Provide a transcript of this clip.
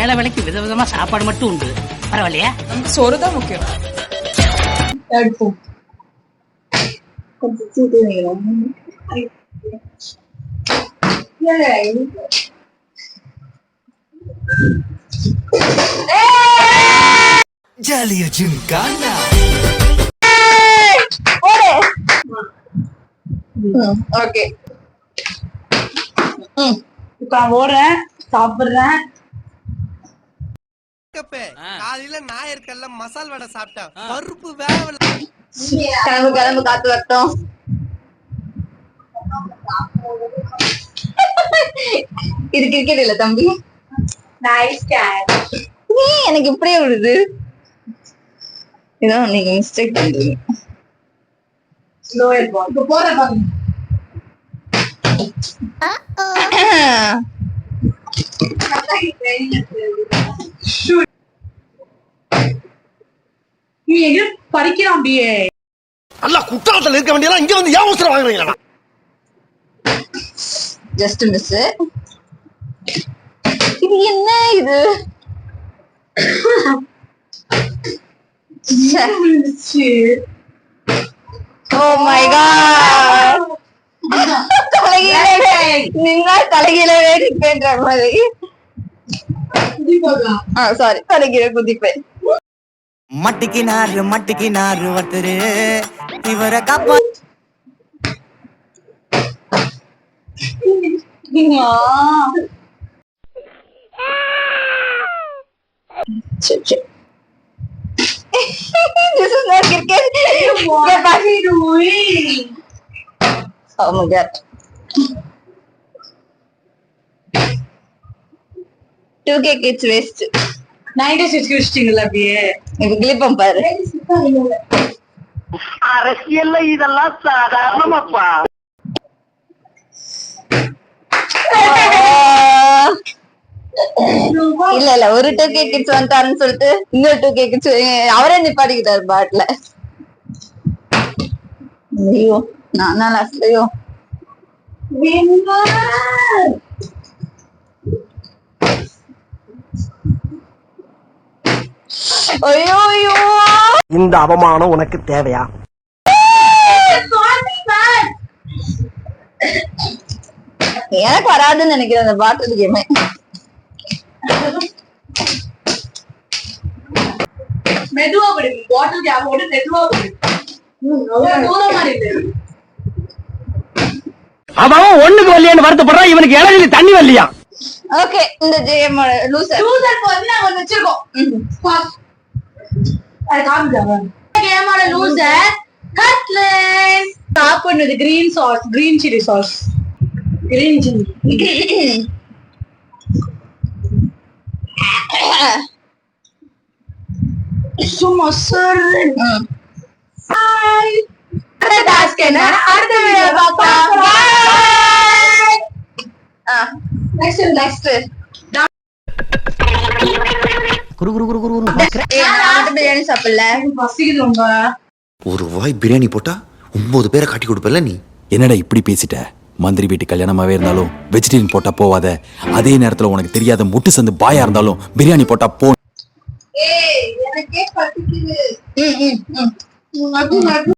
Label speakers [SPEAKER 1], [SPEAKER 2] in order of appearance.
[SPEAKER 1] ஏழை வேலைக்கு விதவிதமா சாப்பாடு மட்டும் உண்டு. பரவாயில்லையா?
[SPEAKER 2] சோறுதான் முக்கியம்.
[SPEAKER 3] ஜாலியா ஜிம்கானா
[SPEAKER 2] ஓகே
[SPEAKER 4] ஓடுறேன், சாப்பிடுறேன்.
[SPEAKER 3] காலையில ஞாயிற்கல்ல மசால் வடை சாப்பிட்டேன். பருப்பு வேவல.
[SPEAKER 2] கிளம்பு கிளம்பு, காத்து வரட்டும். இது கிரிக்கெட் இல்ல தம்பி.
[SPEAKER 4] Nice catch.
[SPEAKER 2] எனக்கு இப்படியே விடுது. இதான் நீங்க மிஸ்டேக் பண்றீங்க.
[SPEAKER 4] Slower ball. இப்போ போற பாருங்க. நீ எங்க படிக்கிறான் பிஏ.
[SPEAKER 3] அல்ல குற்றாலத்துல இருக்க வேண்டியதா இங்க வந்து ஏன் அவசரம் வாங்குறீங்களா?
[SPEAKER 2] Just miss. இது என்ன இது? Oh my god. தலைகீழ வேடிக்கைன்ற மாதிரி. சாரி, தலைகீழ குதிப்பேன்.
[SPEAKER 5] மட்டிக்கினாரு ஒருத்தரு இவரை காப்பா.
[SPEAKER 2] This is not cricket.
[SPEAKER 4] What are you doing?
[SPEAKER 2] Oh my god. 2K kids waste.
[SPEAKER 4] 96 கிறிஸ்டிங்களா BA.
[SPEAKER 2] இது கிளிப்பம் பாரு.
[SPEAKER 1] அரசியல்ல இதெல்லாம் சாதாரணமாப்பா.
[SPEAKER 2] இல்ல ஒரு 2K kids வந்துட்டாருன்னு சொல்லிட்டு இன்னொரு 2K kids அவரே நிப்பாட்டிக்கிட்டாரு பாட்ல. ஐயோ நான் லாஸ்ட்லயோ. ஐயோ ஐயோ,
[SPEAKER 3] இந்த அவமானம் உனக்கு தேவையா?
[SPEAKER 2] எனக்கு வராதுன்னு நினைக்கிறேன் அந்த பாட்டில் கேமே.
[SPEAKER 4] மெதுவா படி, பாட்டில் கேப் போட்டு மெதுவா படி.
[SPEAKER 1] அவன் ஒண்ணுக்கு வரலையான்னு வருத்தப்படுறான். இவனுக்கு இளநிலை தண்ணி வரலையா?
[SPEAKER 2] ஓகே, இந்த ஜெயம் லூசர்
[SPEAKER 4] வந்து நாங்க வச்சிருக்கோம். அது காமிச்சாங்க. கேமோட லூசர் கட்லெட். சாப்பிடுறது green sauce, green chilli sauce. Green chilli. சும்மா சார். ஹாய். அடுத்த டாஸ்க் என்ன? அடுத்த வீடியோ பார்க்கலாம். பை. நெக்ஸ்ட் பிரியாணி சாப்பிடல. பசிக்குது ரொம்ப.
[SPEAKER 6] ஒரு வாய் பிரியாணி போட்டா 9 பேரை காட்டி கொடுப்பல நீ.
[SPEAKER 7] என்னடா இப்படி பேசிட்ட? மந்திரி வீட்டு கல்யாணமாவே இருந்தாலும் வெஜிடேரியன் போட்டா போவாத. அதே நேரத்துல உனக்கு தெரியாத முட்டு சந்து பாயா இருந்தாலும் பிரியாணி போட்டா போ.
[SPEAKER 2] எனக்கே பசிக்குது.